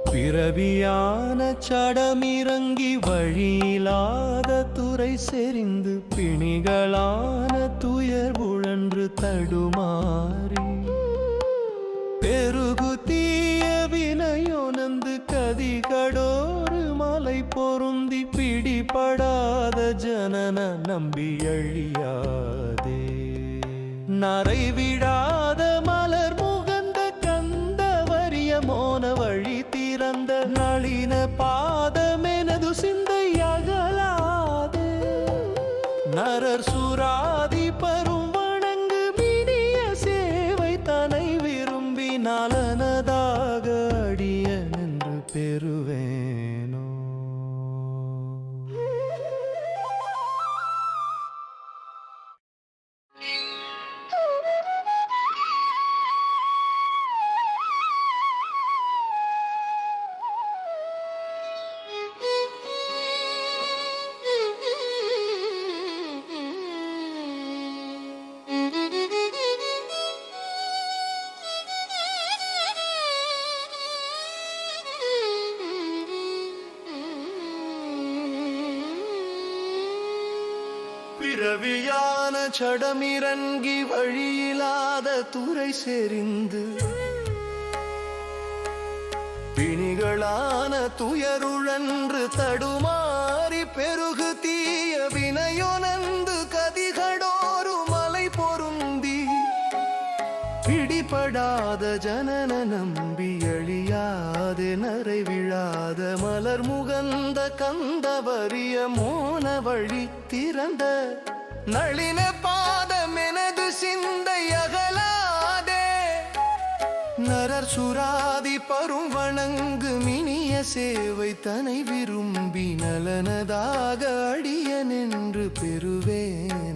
பிறவியான சடமிறங்கி வழியிலாத துறை செறிந்து பிணிகளான துயர் உழன்று தடுமாறி பெருகு தீய வினையொனந்து கதிகடோறு மலை பொருந்தி பிடிபடாத ஜனன நம்பி அழியாதே நரைவிடாத மலர் முகந்த கந்த வரிய மோன வழி திறந்த நளின பாதமெனது சிந்தை அகலாது நரர் சுராதி பரும் வணங்கு மினிய சேவை தனை விரும்பி நலனதாக அடியன் என்று பெறுவேனோ. பிறவியான சடமிறங்கி வழியிலாத துறை செறிந்து பிணிகளான துயருழன்று தடுமாறி பெருகு தீய வினையொனந்து கதிகடோரு மலை பொருந்தி பிடிபடாத ஜனன நம்பி அழியாதே நரை விழாத மலர் முகந்த கந்த வரிய மோன வழி திறந்த நளின பாதமெனது சிந்தை அகலாதே நரர் சுராதி பரும் வணங்கு மினிய சேவை தனை விரும்பி நலனதாக அடியன் என்று பெறுவேன்.